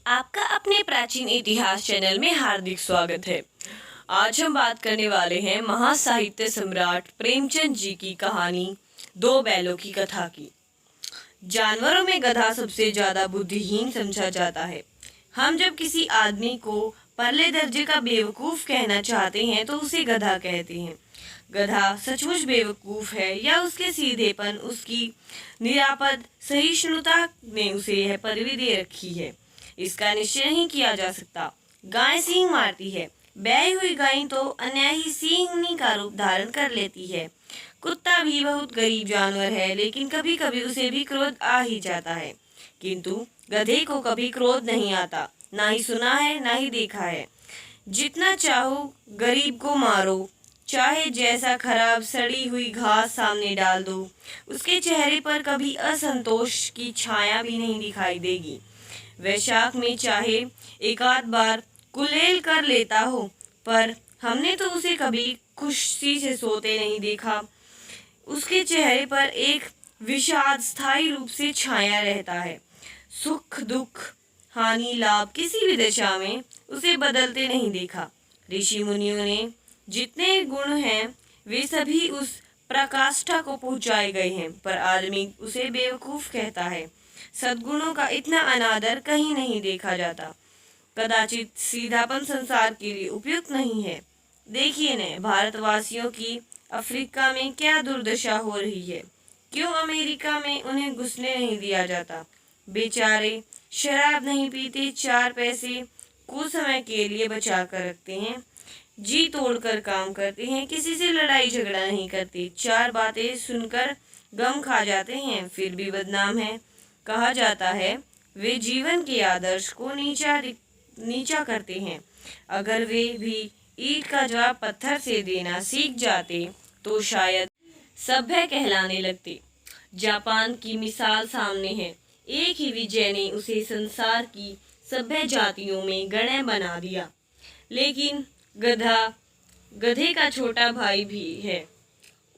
आपका अपने प्राचीन इतिहास चैनल में हार्दिक स्वागत है। आज हम बात करने वाले हैं महासाहित्य सम्राट प्रेमचंद जी की कहानी दो बैलों की कथा की। जानवरों में गधा सबसे ज्यादा बुद्धिहीन समझा जाता है। हम जब किसी आदमी को परले दर्जे का बेवकूफ कहना चाहते हैं तो उसे गधा कहते हैं। गधा सचमुच बेवकूफ है या उसके सीधेपन, उसकी निरापद सहिष्णुता ने उसे यह पदवी दे रखी है, इसका निश्चय नहीं किया जा सकता। गाय सींग मारती है, ब्याई हुई गाय तो अन्यायी सींगनी का रूप धारण कर लेती है। कुत्ता भी बहुत गरीब जानवर है, लेकिन कभी कभी उसे भी क्रोध आ ही जाता है, किंतु गधे को कभी क्रोध नहीं आता। ना ही सुना है ना ही देखा है। जितना चाहो गरीब को मारो, चाहे जैसा खराब सड़ी हुई घास सामने डाल दो, उसके चेहरे पर कभी असंतोष की छाया भी नहीं दिखाई देगी। वैशाख में चाहे एक आध बार कुलेल कर लेता हो, पर हमने तो उसे कभी खुशी से सोते नहीं देखा। उसके चेहरे पर एक विषाद स्थायी रूप से छाया रहता है। सुख दुख हानि लाभ किसी भी दशा में उसे बदलते नहीं देखा। ऋषि मुनियों ने जितने गुण हैं वे सभी उस प्रकाष्ठा को पहुंचाए गए हैं, पर आदमी उसे बेवकूफ कहता है। सद्गुणों का इतना अनादर कहीं नहीं देखा जाता। कदाचित सीधापन संसार के लिए उपयुक्त नहीं है। देखिए न, भारतवासियों की अफ्रीका में क्या दुर्दशा हो रही है। क्यों अमेरिका में उन्हें घुसने नहीं दिया जाता। बेचारे शराब नहीं पीते, 4 पैसे कुछ समय के लिए बचा कर रखते हैं, जी तोड़कर काम करते हैं, किसी से लड़ाई झगड़ा नहीं करते, 4 बातें सुनकर गम खा जाते हैं, फिर भी बदनाम है। कहा जाता है वे जीवन के आदर्श को नीचा करते हैं। अगर वे भी ईंट का जवाब पत्थर से देना सीख जाते तो शायद सभ्य कहलाने लगते। जापान की मिसाल सामने है। एक ही विजय ने उसे संसार की सभ्य जातियों में गण्य बना दिया। लेकिन गधे का छोटा भाई भी है,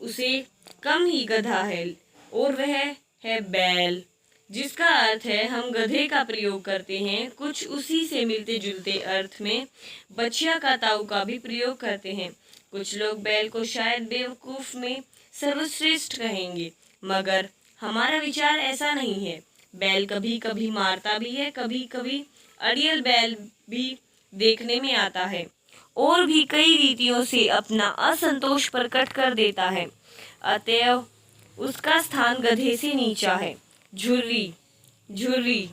उसे कम ही गधा है, और वह है बैल, जिसका अर्थ है हम गधे का प्रयोग करते हैं। कुछ उसी से मिलते जुलते अर्थ में बछिया का ताऊ का भी प्रयोग करते हैं। कुछ लोग बैल को शायद बेवकूफ में सर्वश्रेष्ठ कहेंगे, मगर हमारा विचार ऐसा नहीं है। बैल कभी कभी मारता भी है, कभी कभी अड़ियल बैल भी देखने में आता है, और भी कई रीतियों से अपना असंतोष प्रकट कर देता है। अतएव उसका स्थान गधे से नीचा है। झुर्री झुर्री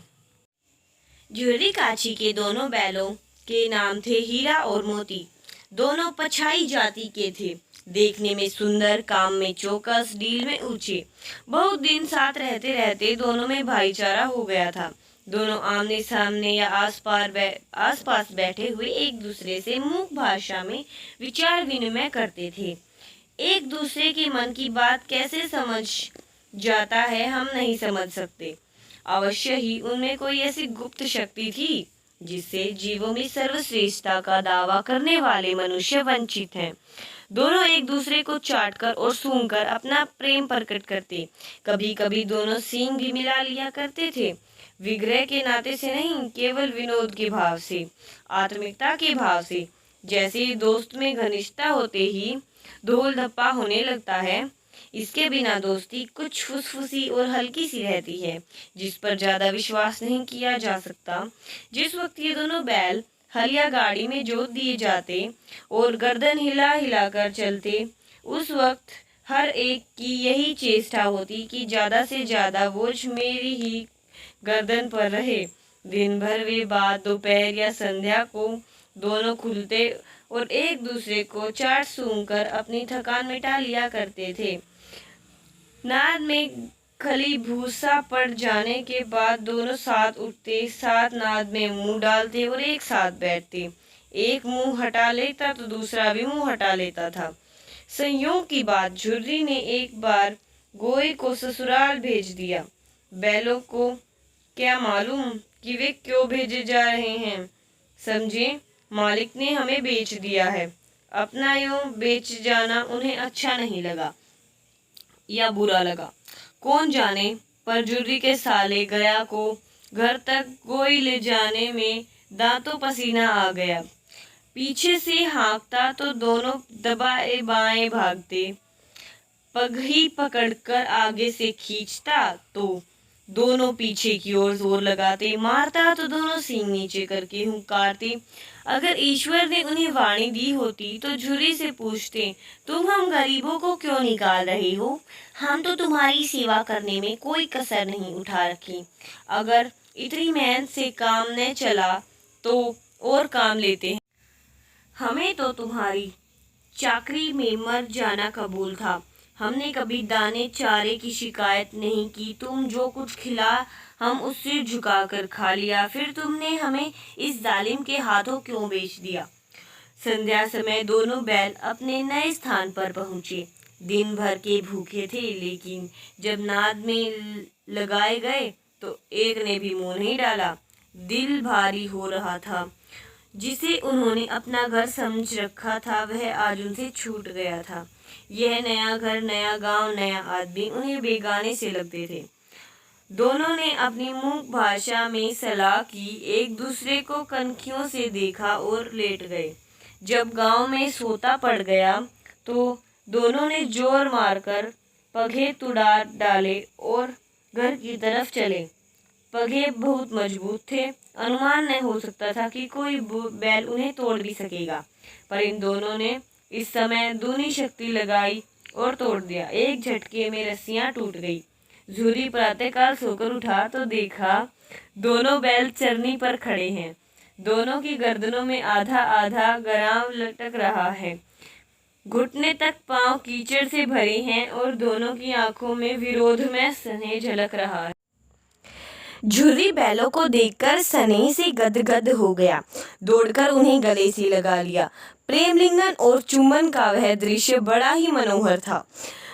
झुर्री काछी के दोनों बैलों के नाम थे हीरा और मोती। दोनों पछाई जाति के थे, देखने में सुंदर, काम में चौकस, डील में ऊंचे। बहुत दिन साथ रहते रहते दोनों में भाईचारा हो गया था। दोनों आमने सामने या आसपास बैठे हुए एक दूसरे से मूक भाषा में विचार विनिमय करते थे। एक दूसरे के मन की बात कैसे समझ जाता है हम नहीं समझ सकते। अवश्य ही उनमें कोई ऐसी गुप्त शक्ति थी जिससे जीवों में सर्वश्रेष्ठता का दावा करने वाले मनुष्य वंचित हैं। दोनों एक दूसरे को चाटकर और सूंघकर अपना प्रेम प्रकट करते। कभी कभी दोनों सींग भी मिला लिया करते थे। विग्रह के नाते से नहीं, केवल विनोद के भाव से, आत्मिकता के भाव से। जैसे दोस्त में घनिष्ठता होते ही ढोल धप्पा होने लगता है, इसके बिना दोस्ती कुछ फुसफुसी और हल्की सी रहती है, जिस पर ज्यादा विश्वास नहीं किया जा सकता। जिस वक्त ये दोनों बैल हल या गाड़ी में जोत दिए जाते और गर्दन हिला हिला कर चलते, उस वक्त हर एक की यही चेष्टा होती कि ज्यादा से ज्यादा बोझ मेरी ही गर्दन पर रहे। दिन भर वे बाद दोपहर या संध्या को दोनों खुलते और एक दूसरे को चाट सूंघ कर अपनी थकान मिटा लिया करते थे। नाद में खली भूसा पड़ जाने के बाद दोनों साथ उठते, साथ नाद में मुंह डालते और एक साथ बैठते। एक मुंह हटा लेता तो दूसरा भी मुंह हटा लेता था। संयोग की बात, झुर्री ने एक बार गोए को ससुराल भेज दिया। बैलों को क्या मालूम कि वे क्यों भेजे जा रहे हैं। समझे, मालिक ने हमें बेच दिया है। अपना यूं बेच जाना उन्हें अच्छा नहीं लगा या बुरा लगा, कौन जाने, पर झुर्री के साले गया को घर तक कोई ले जाने में दांतों पसीना आ गया। पीछे से हाँकता तो दोनों दबाए बाएं भागते। पगही पकड़कर आगे से खींचता तो दोनों पीछे की ओर जोर लगाते। मारता तो दोनों सींग नीचे करके हुंकारते। अगर ईश्वर ने उन्हें वाणी दी होती तो झुर्री से पूछते, तुम हम गरीबों को क्यों निकाल रहे हो? हम तो तुम्हारी सेवा करने में कोई कसर नहीं उठा रखी। अगर इतनी मेहनत से काम न चला तो और काम लेते हैं। हमें तो तुम्हारी चाकरी में मर जाना कबूल था। हमने कभी दाने चारे की शिकायत नहीं की। तुम जो कुछ खिला हम उससे झुकाकर खा लिया। फिर तुमने हमें इस जालिम के हाथों क्यों बेच दिया? संध्या समय दोनों बैल अपने नए स्थान पर पहुंचे। दिन भर के भूखे थे, लेकिन जब नाद में लगाए गए तो एक ने भी मुंह नहीं डाला। दिल भारी हो रहा था। जिसे उन्होंने अपना घर समझ रखा था वह आज उनसे छूट गया था। यह नया घर, नया गांव, नया आदमी उन्हें बेगाने से लगते थे। दोनों ने अपनी मूक भाषा में सलाह की, एक दूसरे को कनखियों से देखा और लेट गए। जब गांव में सोता पड़ गया तो दोनों ने जोर मारकर पगे तुड़ा डाले और घर की तरफ चले। पगे बहुत मजबूत थे। अनुमान न हो सकता था कि कोई बैल उन्हें तोड़ भी सकेगा, पर इन दोनों ने इस समय दूनी शक्ति लगाई और तोड़ दिया। एक झटके में रस्सियां टूट गई। झुर्री प्रातःकाल सोकर उठा तो देखा दोनों बैल चरनी पर खड़े हैं। दोनों की गर्दनों में आधा आधा गराम लटक रहा है। घुटने तक पांव कीचड़ से भरे हैं और दोनों की आंखों में विरोध में स्नेह झलक रहा है। झुर्री बैलों को देखकर स्नेह से गदगद हो गया। दौड़कर उन्हें गले से लगा लिया। प्रेम लिंगन और चुम्बन का वह दृश्य बड़ा ही मनोहर था।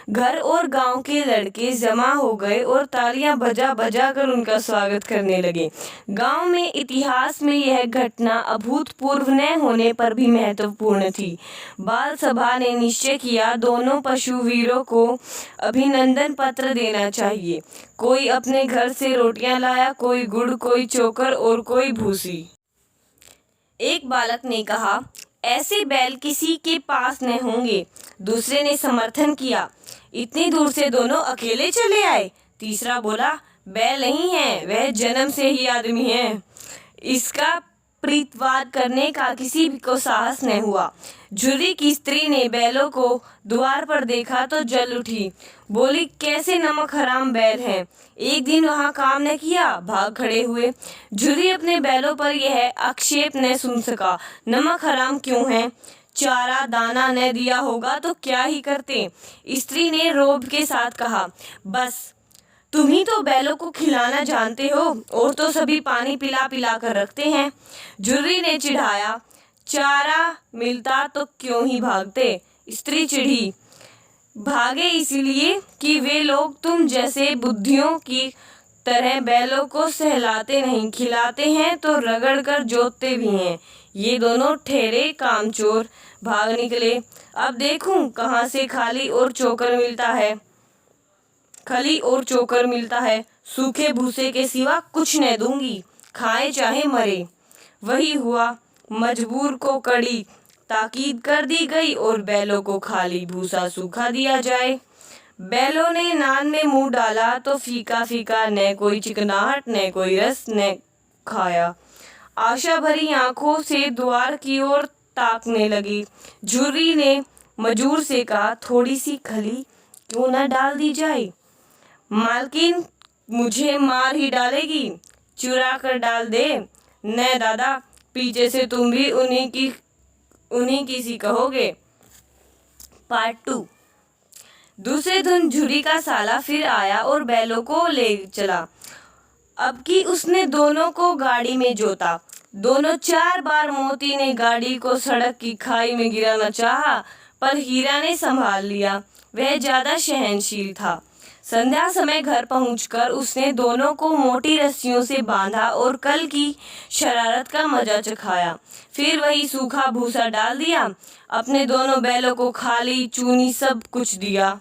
घर और गांव के लड़के जमा हो गए और तालियां बजा बजा कर उनका स्वागत करने लगे। गांव में इतिहास में यह घटना अभूतपूर्व न होने पर भी महत्वपूर्ण थी। बाल सभा ने निश्चय किया, दोनों पशुवीरों को अभिनंदन पत्र देना चाहिए। कोई अपने घर से रोटियां लाया, कोई गुड़, कोई चोकर और कोई भूसी। एक बालक ने कहा, ऐसे बैल किसी के पास न होंगे। दूसरे ने समर्थन किया, इतनी दूर से दोनों अकेले चले आए। तीसरा बोला, बैल नहीं है, वह जन्म से ही आदमी है। इसका प्रतिवाद करने का किसी को साहस न हुआ। झुर्री की स्त्री ने बैलों को द्वार पर देखा तो जल उठी। बोली, कैसे नमक हराम बैल हैं। एक दिन वहां काम न किया, भाग खड़े हुए। झुर्री अपने बैलों पर यह आक्षेप न सुन सका। नमक हराम क्यों है? चारा दाना न दिया होगा तो क्या ही करते। स्त्री ने रोब के साथ कहा, बस तुम ही तो बैलों को खिलाना जानते हो, और तो सभी पानी पिला पिला कर रखते हैं। झुर्री ने चिढ़ाया, चारा मिलता तो क्यों ही भागते। स्त्री चिढ़ी, भागे इसलिए कि वे लोग तुम जैसे बुद्धियों की तरह बैलों को सहलाते नहीं, खिलाते हैं तो रगड़ कर जोतते भी हैं। ये दोनों ठहरे कामचोर भाग निकले। अब देखूं कहाँ से खली और चोकर मिलता है। सूखे भूसे के सिवा कुछ न दूंगी, खाए चाहे मरे। वही हुआ, मजबूर को कड़ी ताकीद कर दी गई और बैलों को खाली भूसा सूखा दिया जाए। बैलों ने नान में मुंह डाला तो फीका फीका, न कोई चिकनाहट न कोई रस न खाया। आशा भरी आंखों से द्वार की ओर ताकने लगी। झुर्री ने मजूर से कहा, थोड़ी सी खली क्यों न डाल दी जाए। मालकिन मुझे मार ही डालेगी, चुरा कर डाल दे। न दादा, पीछे से तुम भी उन्हीं की सी कहोगे। पार्ट 2। दूसरे दिन झुर्री का साला फिर आया और बैलों को ले चला। अब की उसने दोनों को गाड़ी में जोता। दोनों 4 बार मोती ने गाड़ी को सड़क की खाई में गिराना चाहा, पर हीरा ने संभाल लिया। वह ज्यादा सहनशील था। संध्या समय घर पहुंचकर उसने दोनों को मोटी रस्सियों से बांधा और कल की शरारत का मजा चखाया। फिर वही सूखा भूसा डाल दिया। अपने दोनों बैलों को खाली चूनी सब कुछ दिया।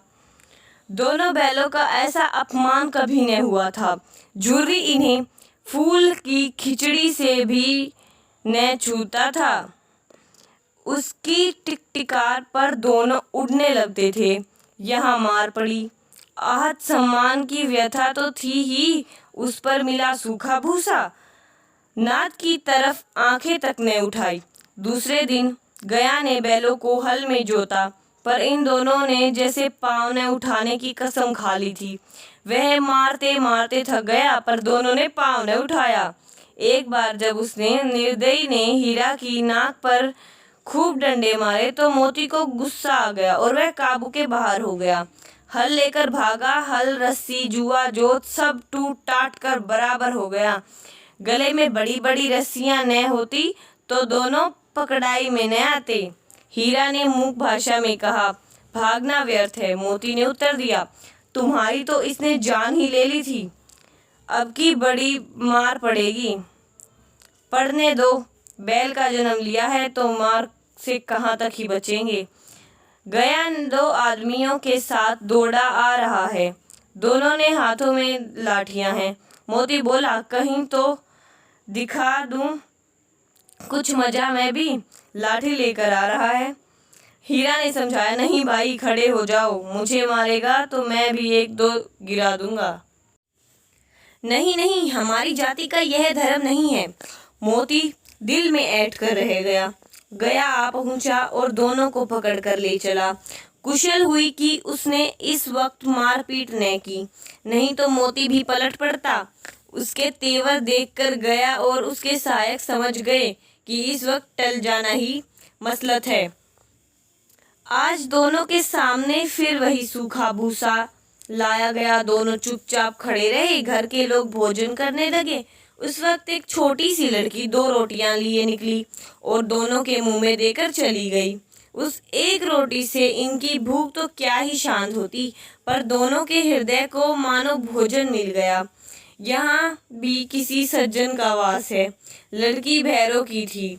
दोनों बैलों का ऐसा अपमान कभी न हुआ था। झुर्री इन्हें फूल की खिचड़ी से भी न छूता था। उसकी टिकटिकार पर दोनों उड़ने लगते थे। यहाँ मार पड़ी। आहत सम्मान की व्यथा तो थी ही, उस पर मिला सूखा भूसा। नाद की तरफ आंखें तक न उठाई। दूसरे दिन गया ने बैलों को हल में जोता, पर इन दोनों ने जैसे पाँव न उठाने की कसम खा ली थी। वह मारते मारते थक गया, पर दोनों ने पाँव न उठाया। एक बार जब उसने निर्दयी ने हीरा की नाक पर खूब डंडे मारे तो मोती को गुस्सा आ गया और वह काबू के बाहर हो गया। हल लेकर भागा। हल, रस्सी, जुआ, जोत सब टूट टाट कर बराबर हो गया। गले में बड़ी बड़ी रस्सियां न होती तो दोनों पकड़ाई में न आते। हीरा ने मूक भाषा में कहा, भागना व्यर्थ है। मोती ने उत्तर दिया, तुम्हारी तो इसने जान ही ले ली थी, अब की बड़ी मार पड़ेगी। पढ़ने दो, बैल का जन्म लिया है तो मार से कहाँ तक ही बचेंगे। गया दो आदमियों के साथ दौड़ा आ रहा है। दोनों ने हाथों में लाठियां हैं। मोती बोला, कहीं तो दिखा दूं कुछ मजा, मैं भी लाठी लेकर आ रहा है। हीरा ने समझाया, नहीं भाई, खड़े हो जाओ, मुझे मारेगा तो मैं भी एक दो गिरा दूंगा। नहीं नहीं, हमारी जाति का यह धर्म नहीं है। मोती दिल में ऐंठ कर रह गया। गया आ पहुंचा और दोनों को पकड़ कर ले चला। कुशल हुई कि उसने इस वक्त मारपीट न की, नहीं तो मोती भी पलट पड़ता। उसके तेवर देखकर गया और उसके सहायक समझ गए कि इस वक्त टल जाना ही मसलत है। आज दोनों के सामने फिर वही सूखा भूसा लाया गया। दोनों चुपचाप खड़े रहे। घर के लोग भोजन करने लगे। उस वक्त एक छोटी सी लड़की 2 रोटियां लिए निकली और दोनों के मुंह में देकर चली गई। उस एक रोटी से इनकी भूख तो क्या ही शांत होती, पर दोनों के हृदय को मानो भोजन मिल गया। यहाँ भी किसी सज्जन का वास है। लड़की भैरों की थी।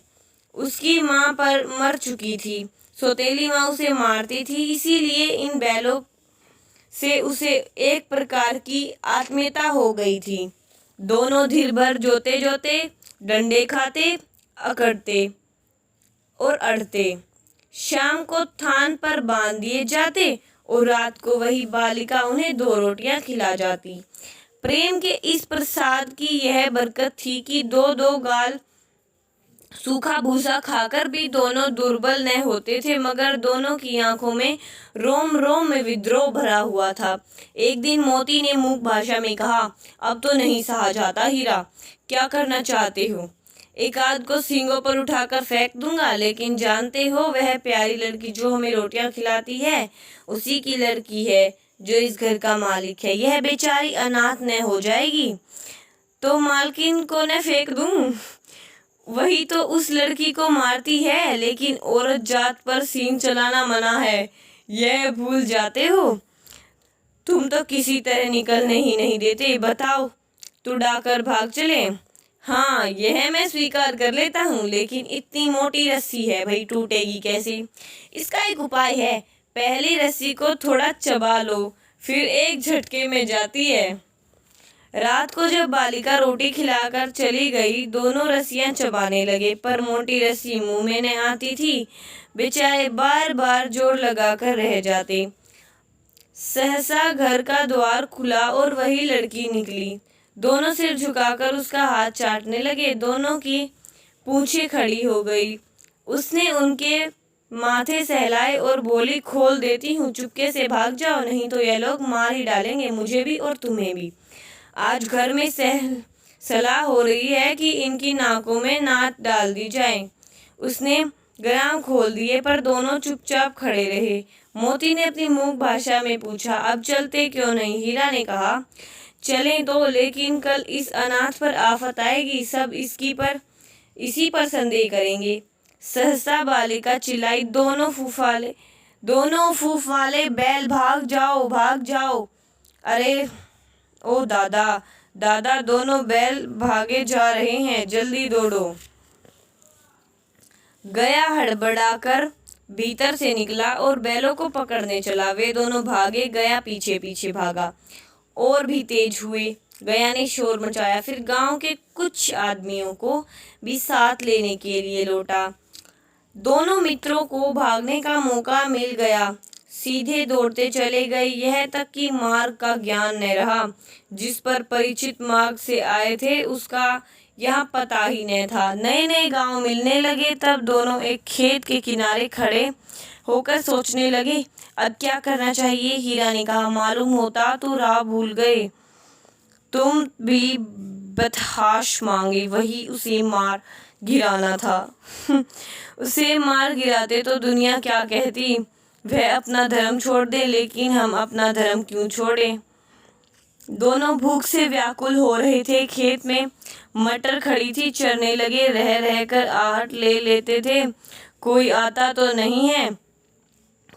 उसकी माँ पर मर चुकी थी। सौतेली माँ उसे मारती थी, इसीलिए इन बैलों से उसे एक प्रकार की आत्मीयता हो गई थी। दोनों धीर भर जोते जोते, डंडे खाते, अकड़ते और अड़ते। शाम को थान पर बांध दिए जाते और रात को वही बालिका उन्हें 2 रोटियां खिला जाती। प्रेम के इस प्रसाद की यह बरकत थी कि 2-2 गाल सूखा भूसा खाकर भी दोनों दुर्बल न होते थे, मगर दोनों की आंखों में रोम रोम में विद्रोह भरा हुआ था। एक दिन मोती ने मूक भाषा में कहा, अब तो नहीं सहा जाता हीरा, क्या करना चाहते हो? एक आध को सींगों पर उठाकर फेंक दूंगा, लेकिन जानते हो वह प्यारी लड़की जो हमें रोटियां खिलाती है उसी की लड़की है जो इस घर का मालिक है। यह बेचारी अनाथ न हो जाएगी तो मालकिन को न फेंक दूं? वही तो उस लड़की को मारती है, लेकिन औरत जात पर सींग चलाना मना है, यह भूल जाते हो? तुम तो किसी तरह निकलने ही नहीं देते। बताओ, तुड़ाकर भाग चले? हाँ, यह मैं स्वीकार कर लेता हूँ, लेकिन इतनी मोटी रस्सी है भाई, टूटेगी कैसे? इसका एक उपाय है। पहली रस्सी को थोड़ा चबा लो, फिर एक झटके में जाती है। रात को जब बालिका रोटी खिलाकर चली गई, दोनों रस्सियां चबाने लगे, पर मोटी रस्सी मुंह में न आती थी। बेचारे बार बार जोर लगाकर रह जाते। सहसा घर का द्वार खुला और वही लड़की निकली। दोनों सिर झुकाकर उसका हाथ चाटने लगे। दोनों की पूंछें खड़ी हो गई। उसने उनके माथे सहलाए और बोली, खोल देती हूँ, चुपके से भाग जाओ, नहीं तो यह लोग मार ही डालेंगे, मुझे भी और तुम्हें भी। आज घर में सलाह हो रही है कि इनकी नाकों में नाट डाल दी जाए। उसने ग्राम खोल दिए, पर दोनों चुपचाप खड़े रहे। मोती ने अपनी मूक भाषा में पूछा, अब चलते क्यों नहीं? हीरा ने कहा, चलें तो, लेकिन कल इस अनाथ पर आफत आएगी, सब इसी पर संदेह करेंगे। सहसा बालिका चिल्लाई, दोनों फूफाले बैल, भाग जाओ, भाग जाओ। अरे ओ दादा, दादा, दोनों बैल भागे जा रहे हैं, जल्दी दौड़ो। गया हड़बड़ाकर भीतर से निकला और बैलों को पकड़ने चला। वे दोनों भागे, गया पीछे पीछे भागा और भी तेज हुए। गया ने शोर मचाया। फिर गांव के कुछ आदमियों को भी साथ लेने के लिए लौटा। दोनों मित्रों को भागने का मौका मिल गया, सीधे दौड़ते चले गए। यह तक कि मार्ग का ज्ञान न रहा। जिस पर परिचित मार्ग से आए थे उसका यहाँ पता ही न था। नए नए गांव मिलने लगे। तब दोनों एक खेत के किनारे खड़े होकर सोचने लगे, अब क्या करना चाहिए। हीरा ने कहा, मालूम होता तो राह भूल गए, तुम भी बदहाश मांगे, वही उसे मार गिराना था। उसे मार गिराते तो दुनिया क्या कहती, वह अपना धर्म छोड़ दे, लेकिन हम अपना धर्म क्यों छोड़े। दोनों भूख से व्याकुल हो रहे थे। खेत में मटर खड़ी थी, चरने लगे। रह रहकर आहट ले लेते थे, कोई आता तो नहीं है।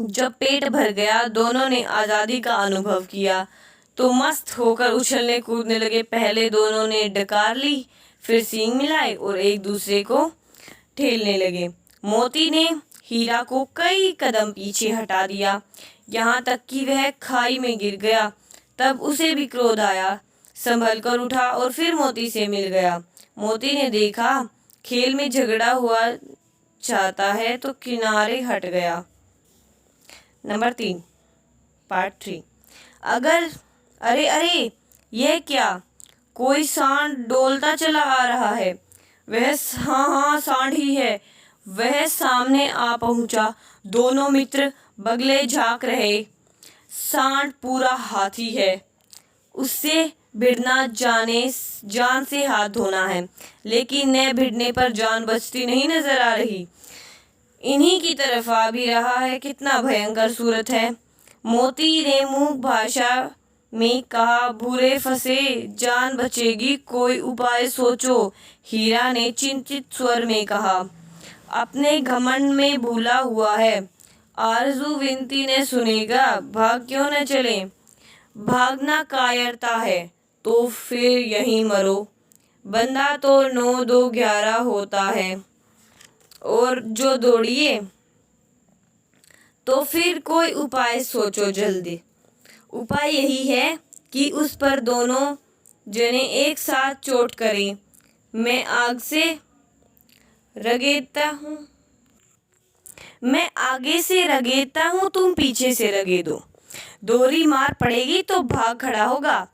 जब पेट भर गया, दोनों ने आज़ादी का अनुभव किया तो मस्त होकर उछलने कूदने लगे। पहले दोनों ने डकार ली, फिर सींग मिलाए और एक दूसरे को ठेलने लगे। मोती ने हीरा को कई कदम पीछे हटा दिया, यहाँ तक कि वह खाई में गिर गया। तब उसे भी क्रोध आया, संभल कर उठा और फिर मोती से मिल गया। मोती ने देखा खेल में झगड़ा हुआ चाहता है तो किनारे हट गया। Number 3, part 3। अरे अरे, यह क्या, कोई सांड डोलता चला आ रहा है। वह हाँ सांड ही है। वह सामने आ पहुंचा। दोनों मित्र बगले झांक रहे। सांड पूरा हाथी है, उससे भिड़ना जान से हाथ धोना है, लेकिन न भिड़ने पर जान बचती नहीं नजर आ रही। इन्हीं की तरफ आ भी रहा है, कितना भयंकर सूरत है। मोती ने मूक भाषा में कहा, बुरे फंसे, जान बचेगी, कोई उपाय सोचो। हीरा ने चिंतित स्वर में कहा, अपने घमंड में भूला हुआ है। आरजू विनती ने सुनेगा, भाग क्यों न चले। भागना कायरता है तो फिर यहीं मरो। बंदा तो 9 2 11 होता है, और जो दौड़िए तो फिर कोई उपाय सोचो जल्दी। उपाय यही है कि उस पर दोनों जने एक साथ चोट करें। मैं आगे से रगेता हूँ, तुम पीछे से रगेदो। दोहरी मार पड़ेगी तो भाग खड़ा होगा।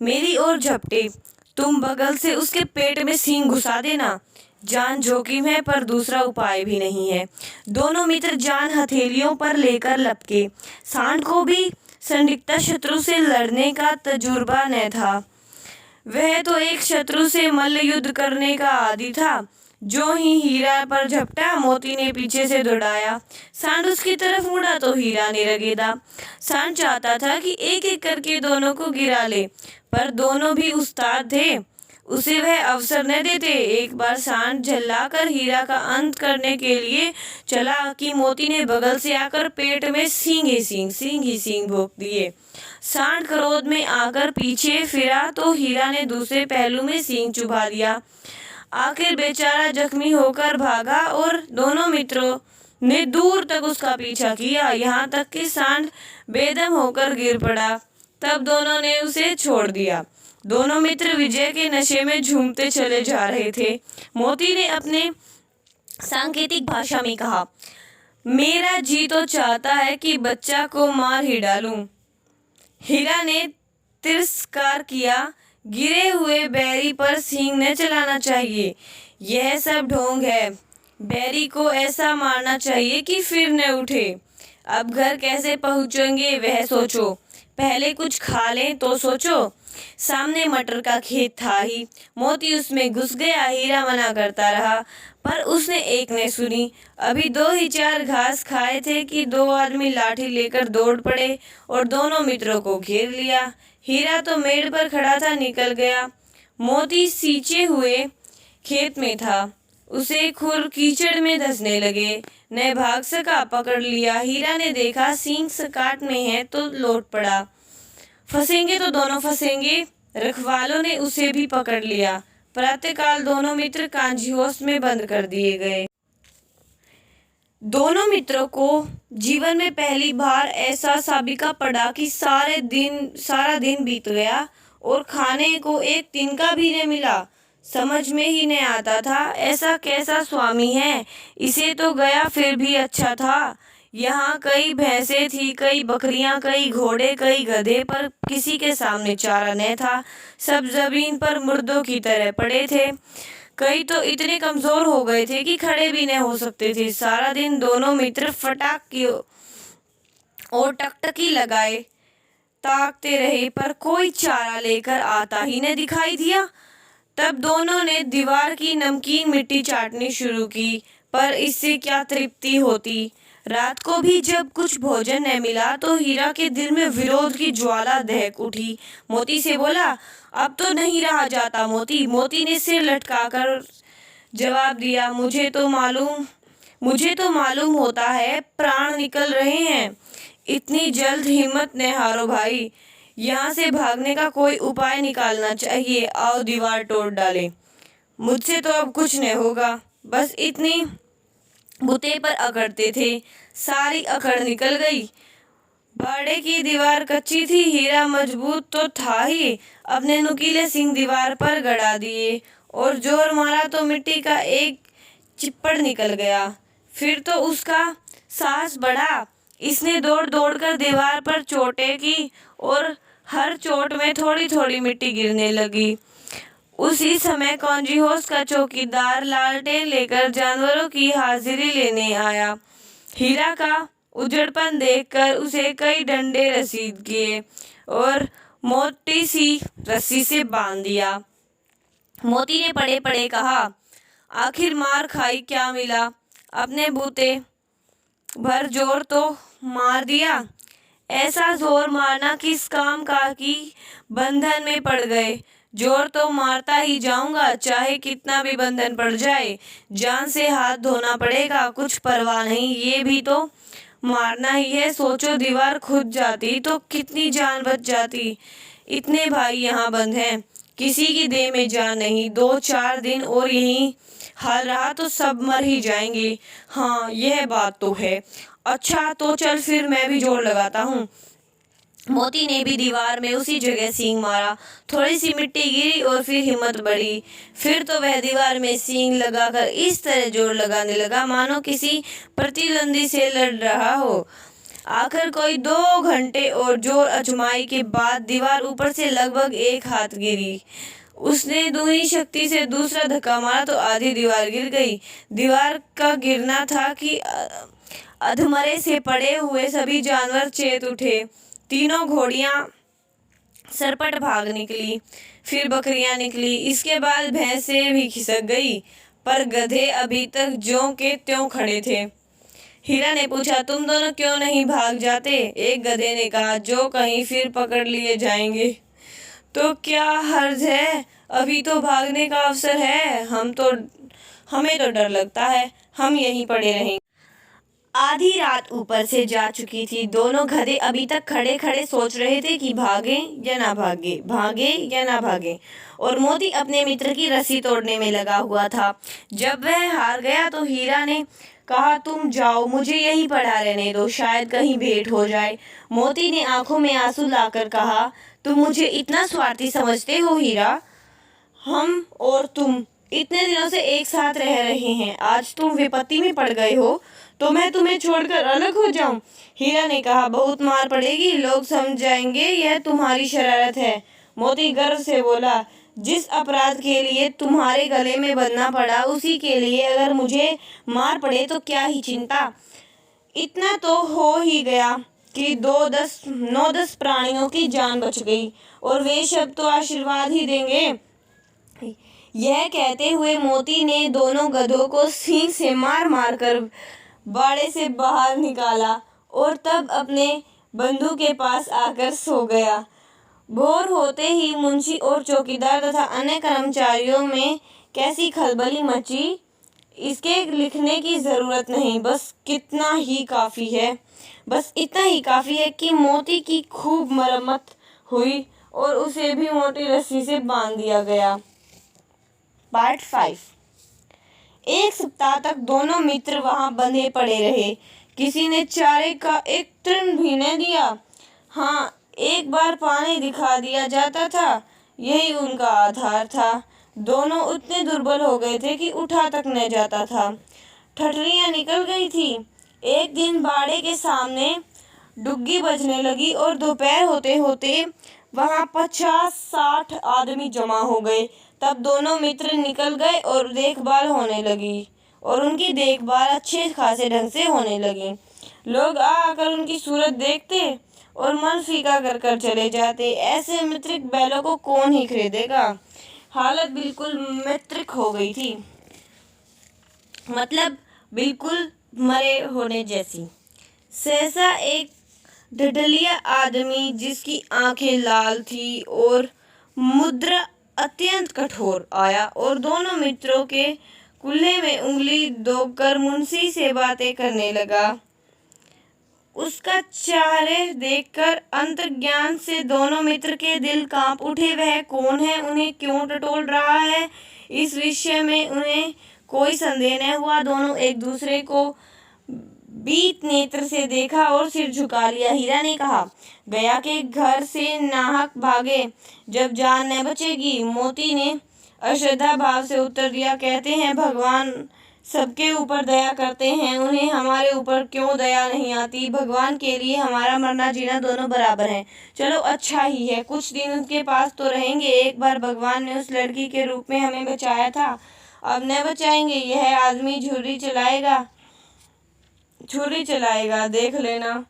मेरी ओर झपटे, तुम बगल से उसके पेट में सींग घुसा देना। जान जोखिम है पर दूसरा उपाय भी नहीं है। दोनों मित्र जान हथेलियों पर लेकर लपके। सांड को भी संदिग्ध शत्रु से लड़ने का तजुर्बा न था। वह तो एक शत्रु से मल्ल युद्ध करने का आदी था। जो ही हीरा पर झपटा, मोती ने पीछे से दौड़ाया। सांड उसकी तरफ मुड़ा तो हीरा ने रगेदा। सांड चाहता था कि एक एक करके दोनों को गिरा ले, पर दोनों भी उस्ताद थे, उसे वह अवसर न देते। एक बार सांड झल्लाकर हीरा का अंत करने के लिए चला कि मोती ने बगल से आकर पेट में सींग ही सींग भोंक दिए। सांड क्रोध में आकर पीछे फिरा तो हीरा ने दूसरे पहलू में सींग चुभा दिया। आखिर बेचारा जख्मी होकर भागा और दोनों मित्रों ने दूर तक उसका पीछा किया, यहाँ तक कि सांड बेदम होकर गिर पड़ा। तब दोनों ने उसे छोड़ दिया। दोनों मित्र विजय के नशे में झूमते चले जा रहे थे। मोती ने अपने सांकेतिक भाषा में कहा, मेरा जी तो चाहता है कि बच्चा को मार ही डालूं। हीरा ने तिरस्कार किया, गिरे हुए बैरी पर सींग न चलाना चाहिए, यह सब ढोंग है। बैरी को ऐसा मारना चाहिए कि फिर न उठे। अब घर कैसे पहुंचेंगे वह सोचो, पहले कुछ खा लें तो सोचो। सामने मटर का खेत था ही। मोती उसमें घुस गया। हीरा मना करता रहा पर उसने एक ने सुनी। अभी 2 ही 4 घास खाए थे कि 2 आदमी लाठी लेकर दौड़ पड़े और दोनों मित्रों को घेर लिया। हीरा तो मेड़ पर खड़ा था, निकल गया। मोती सींचे हुए खेत में था, उसे खुर कीचड़ में धंसने लगे। न भाग सका, पकड़ लिया। हीरा ने देखा सींग सकाट में है तो लौट पड़ा। फंसेंगे तो दोनों फंसेंगे। रखवालों ने उसे भी पकड़ लिया। प्रातःकाल दोनों मित्र कांजीहोश में बंद कर दिए गए। दोनों मित्रों को जीवन में पहली बार ऐसा साबिका पड़ा कि सारा दिन बीत गया और खाने को एक तिनका भी नहीं मिला। समझ में ही नहीं आता था ऐसा कैसा स्वामी है। इसे तो गया फिर भी अच्छा था। यहाँ कई भैंसें थी, कई बकरियां, कई घोड़े, कई गधे, पर किसी के सामने चारा नहीं था। सब जमीन पर मुर्दों की तरह पड़े थे। कई तो इतने कमजोर हो गए थे कि खड़े भी नहीं हो सकते थे। सारा दिन दोनों मित्र फटाक की और टकटकी लगाए ताकते रहे, पर कोई चारा लेकर आता ही नहीं दिखाई दिया। तब दोनों ने दीवार की नमकीन मिट्टी चाटनी शुरू की, पर इससे क्या तृप्ति होती। रात को भी जब कुछ भोजन न मिला तो हीरा के दिल में विरोध की ज्वाला दहक उठी। मोती से बोला, अब तो नहीं रहा जाता मोती। मोती ने सिर लटकाकर जवाब दिया, मुझे तो मालूम होता है प्राण निकल रहे हैं। इतनी जल्द हिम्मत न हारो भाई। यहाँ से भागने का कोई उपाय निकालना चाहिए। आओ दीवार तोड़ डालें। मुझसे तो अब कुछ नहीं होगा। बस इतनी बुते पर अकड़ते थे, सारी अकड़ निकल गई। बाड़े की दीवार कच्ची थी, हीरा मजबूत तो था ही। अपने नुकीले सिंग दीवार पर गड़ा दिए और जोर मारा तो मिट्टी का एक चिप्पड़ निकल गया। फिर तो उसका साहस बढ़ा। इसने दौड़ दौड़ कर दीवार पर चोटें की और हर चोट में थोड़ी थोड़ी मिट्टी गिरने लगी। उसी समय कौंजीहोश का चौकीदार लालटेन लेकर जानवरों की हाजिरी लेने आया। हीरा का उजड़पन देखकर उसे कई डंडे रसीद किए और मोटी सी रस्सी से बांध दिया। मोती ने पड़े पड़े कहा, आखिर मार खाई क्या मिला? अपने बूते भर जोर तो मार दिया। ऐसा जोर मारना किस काम का कि बंधन में पड़ गए। जोर तो मारता ही जाऊंगा, चाहे कितना भी बंधन पड़ जाए। जान से हाथ धोना पड़ेगा, कुछ परवाह नहीं, ये भी तो मारना ही है। सोचो दीवार खुद जाती तो कितनी जान बच जाती। इतने भाई यहाँ बंद हैं, किसी की देह में जान नहीं। 2-4 दिन और यही हाल रहा तो सब मर ही जाएंगे। हाँ, यह बात तो है। अच्छा तो चल फिर मैं भी जोर लगाता हूँ। मोती ने भी दीवार में उसी जगह सींग मारा। थोड़ी सी मिट्टी गिरी और फिर हिम्मत बढ़ी। फिर तो वह दीवार में सींग लगाकर इस तरह जोर लगाने लगा मानो किसी प्रतिद्वंदी से लड़ रहा हो। आखिर कोई 2 घंटे और जोर आजमाई के बाद दीवार ऊपर से लगभग 1 हाथ गिरी। उसने दूनी शक्ति से दूसरा धक्का मारा तो आधी दीवार गिर गई। दीवार का गिरना था कि अधमरे से पड़े हुए सभी जानवर चेत उठे। तीनों घोड़ियां सरपट भाग निकली, फिर बकरियां निकली, इसके बाद भैंसें भी खिसक गई, पर गधे अभी तक ज्यों के त्यों खड़े थे। हीरा ने पूछा, तुम दोनों क्यों नहीं भाग जाते? एक गधे ने कहा, जो कहीं फिर पकड़ लिए जाएंगे तो क्या हर्ज है, अभी तो भागने का अवसर है। हमें तो डर लगता है, हम यहीं पड़े रहेंगे। आधी रात ऊपर से जा चुकी थी। दोनों गधे अभी तक खड़े खड़े सोच रहे थे कि भागे या ना भागे, भागे या ना भागे। और मोती अपने मित्र की रस्सी तोड़ने में लगा हुआ था। जब वह हार गया तो हीरा ने कहा, तुम जाओ, मुझे यहीं पड़ा रहने दो, शायद कहीं भेंट हो जाए। मोती ने आंखों में आंसू लाकर कहा, तुम मुझे इतना स्वार्थी समझते हो हीरा? हम और तुम इतने दिनों से एक साथ रह रहे हैं, आज तुम विपत्ति में पड़ गए हो तो मैं तुम्हें छोड़कर अलग हो जाऊं? हीरा ने कहा, बहुत मार पड़ेगी, लोग समझ जाएंगे यह तुम्हारी शरारत है। मोती गर्व से बोला, जिस अपराध के लिए तुम्हारे गले में बंधना पड़ा उसी के लिए अगर मुझे मार पड़े तो क्या ही चिंता। इतना तो हो ही गया कि 9-10 प्राणियों की जान बच गई और वे सब तो आशीर्वाद ही देंगे। यह कहते हुए मोती ने दोनों गधों को सींग से मार मार कर बाड़े से बाहर निकाला और तब अपने बंधु के पास आकर सो गया। भोर होते ही मुंशी और चौकीदार तथा अन्य कर्मचारियों में कैसी खलबली मची, इसके लिखने की जरूरत नहीं। बस इतना ही काफी है कि मोती की खूब मरम्मत हुई और उसे भी मोटी रस्सी से बांध दिया गया। पार्ट 5। 1 सप्ताह तक दोनों मित्र वहां बंधे पड़े रहे। किसी ने चारे का एक तृण भी न दिया। हाँ, एक बार पानी दिखा दिया जाता था यही उनका आधार था। दोनों उतने दुर्बल हो गए थे कि उठा तक न जाता था। ठठरियाँ निकल गई थी। एक दिन बाड़े के सामने डुग्गी बजने लगी और दोपहर होते होते वहाँ 50-60 आदमी जमा हो गए। तब दोनों मित्र निकल गए और देखभाल होने लगी और उनकी देखभाल अच्छे खासे ढंग से होने लगी। लोग आकर उनकी सूरत देखते और मन फीका कर कर चले जाते। ऐसे मृतक बैलों को कौन ही खरीदेगा। हालत बिल्कुल मृतक हो गई थी, मतलब बिल्कुल मरे होने जैसी। सहसा एक ढढलिया आदमी जिसकी आंखें लाल थी और मुद्रा अत्यंत कठोर आया और दोनों मित्रों के कुल्हे में उंगली दोकर मुंशी से बातें करने लगा। उसका चेहरे देखकर अंतर्ज्ञान से दोनों मित्र के दिल कांप उठे। वह कौन है, उन्हें क्यों टटोल रहा है, इस विषय में उन्हें कोई संदेह न हुआ। दोनों एक दूसरे को बीत नेत्र से देखा और सिर झुका लिया। हीरा ने कहा, गया के घर से नाहक भागे, जब जान न बचेगी। मोती ने अश्रद्धा भाव से उत्तर दिया, कहते हैं भगवान सबके ऊपर दया करते हैं, उन्हें हमारे ऊपर क्यों दया नहीं आती। भगवान के लिए हमारा मरना जीना दोनों बराबर हैं। चलो अच्छा ही है, कुछ दिन उनके पास तो रहेंगे। एक बार भगवान ने उस लड़की के रूप में हमें बचाया था, अब न बचाएंगे। यह आदमी छुरी चलाएगा, देख लेना।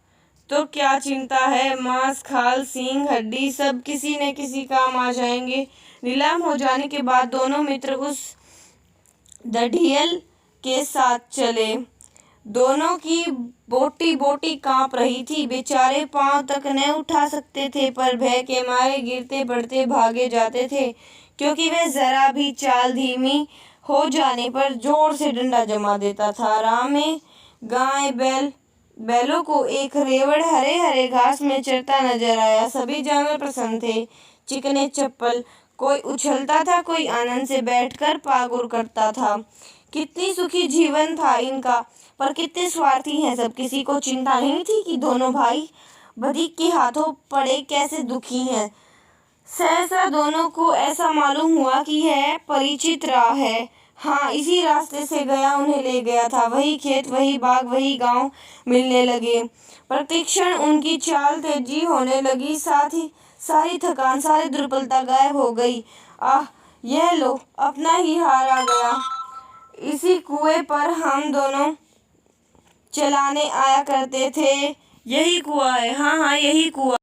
तो क्या चिंता है, मांस खाल सींग हड्डी सब किसी न किसी काम आ जाएंगे। नीलाम हो जाने के बाद दोनों मित्र उस दढ़ियल के साथ चले। दोनों की बोटी बोटी कांप रही थी। बेचारे पांव तक न उठा सकते थे, पर भय के मारे गिरते पड़ते भागे जाते थे, क्योंकि वह जरा भी चाल धीमी हो जाने पर जोर से डंडा जमा देता था। राह में गाय बैलों को एक रेवड़ हरे हरे घास में चरता नजर आया। सभी जानवर प्रसन्न थे, चिकने चप्पल। कोई उछलता था, कोई आनंद से बैठकर पागुर करता था। कितनी सुखी जीवन था इनका, पर कितने स्वार्थी हैं सब। किसी को चिंता नहीं थी कि दोनों भाई बदी के हाथों पड़े कैसे दुखी हैं। सहसा दोनों को ऐसा मालूम हुआ कि यह परिचित राह है। हाँ, इसी रास्ते से गया उन्हें ले गया था। वही खेत, वही बाग, वही गांव मिलने लगे। प्रतिक्षण उनकी चाल तेजी होने लगी, साथ ही सारी थकान, सारी दुर्बलता गायब हो गई। आह, यह लो, अपना ही हार आ गया। इसी कुएं पर हम दोनों चलाने आया करते थे। यही कुआं है। हाँ, यही कुआं।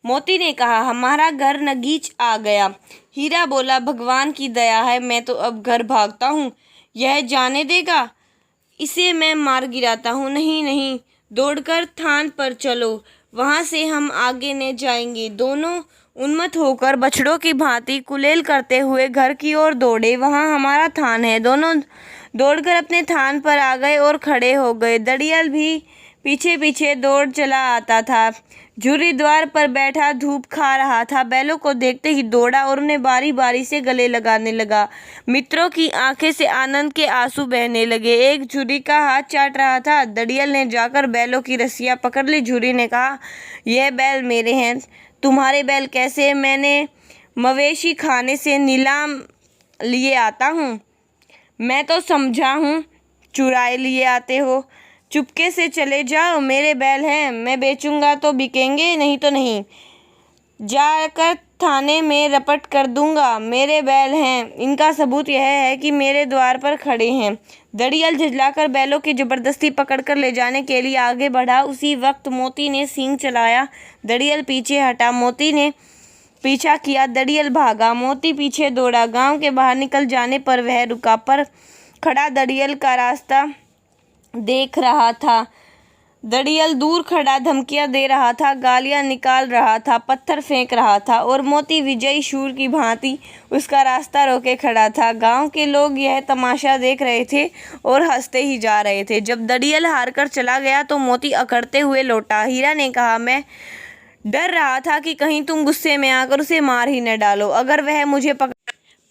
मोती ने कहा, हमारा घर नगीच आ गया। हीरा बोला, भगवान की दया है, मैं तो अब घर भागता हूँ। यह जाने देगा, इसे मैं मार गिराता हूँ। नहीं नहीं, दौड़कर थान पर चलो, वहाँ से हम आगे न जाएंगे। दोनों उन्मत्त होकर बछड़ों की भांति कुलेल करते हुए घर की ओर दौड़े। वहाँ हमारा थान है। दोनों दौड़कर अपने थान पर आ गए और खड़े हो गए। दड़ियल भी पीछे पीछे दौड़ चला आता था। झुर्री द्वार पर बैठा धूप खा रहा था। बैलों को देखते ही दौड़ा और उन्हें बारी बारी से गले लगाने लगा। मित्रों की आंखें से आनंद के आंसू बहने लगे। एक झुर्री का हाथ चाट रहा था। दड़ियल ने जाकर बैलों की रस्सियां पकड़ ली। झुर्री ने कहा, यह बैल मेरे हैं, तुम्हारे बैल कैसे? मैंने मवेशी खाने से नीलाम लिए आता हूँ। मैं तो समझा हूँ चुराए लिए आते हो। चुपके से चले जाओ, मेरे बैल हैं, मैं बेचूंगा तो बिकेंगे, नहीं तो नहीं। जाकर थाने में रपट कर दूंगा। मेरे बैल हैं, इनका सबूत यह है कि मेरे द्वार पर खड़े हैं। दड़ियल झुठलाकर बैलों की जबरदस्ती पकड़कर ले जाने के लिए आगे बढ़ा। उसी वक्त मोती ने सींग चलाया। दड़ियल पीछे हटा। मोती ने पीछा किया। दड़ियल भागा, मोती पीछे दौड़ा। गांव के बाहर निकल जाने पर वह रुका, पर खड़ा दड़ियल का रास्ता देख रहा था। दड़ियल दूर खड़ा धमकियां दे रहा था, गालियां निकाल रहा था, पत्थर फेंक रहा था, और मोती विजयी शूर की भांति उसका रास्ता रोके खड़ा था। गांव के लोग यह तमाशा देख रहे थे और हंसते ही जा रहे थे। जब दड़ियल हार कर चला गया तो मोती अकड़ते हुए लौटा। हीरा ने कहा, मैं डर रहा था कि कहीं तुम गुस्से में आकर उसे मार ही न डालो। अगर वह मुझे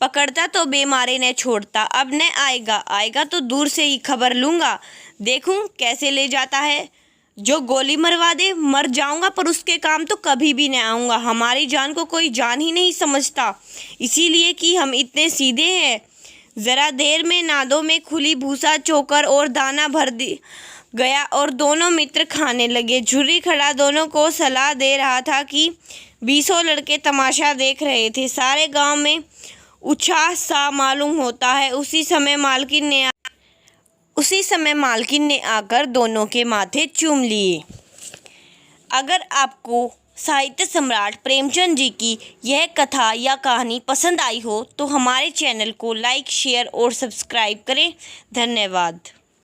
पकड़ता तो बेमारे न छोड़ता। अब न आएगा तो दूर से ही खबर लूँगा, देखूँ कैसे ले जाता है। जो गोली मरवा दे मर जाऊंगा, पर उसके काम तो कभी भी नहीं आऊँगा। हमारी जान को कोई जान ही नहीं समझता, इसीलिए कि हम इतने सीधे हैं। ज़रा देर में नादों में खुली भूसा, चोकर और दाना भर दी गया और दोनों मित्र खाने लगे। झुर्री खड़ा दोनों को सलाह दे रहा था कि 20 लड़के तमाशा देख रहे थे। सारे गांव में उत्साह सा मालूम होता है। उसी समय मालकिन ने आकर दोनों के माथे चूम लिए। अगर आपको साहित्य सम्राट प्रेमचंद जी की यह कथा या कहानी पसंद आई हो तो हमारे चैनल को लाइक, शेयर और सब्सक्राइब करें। धन्यवाद।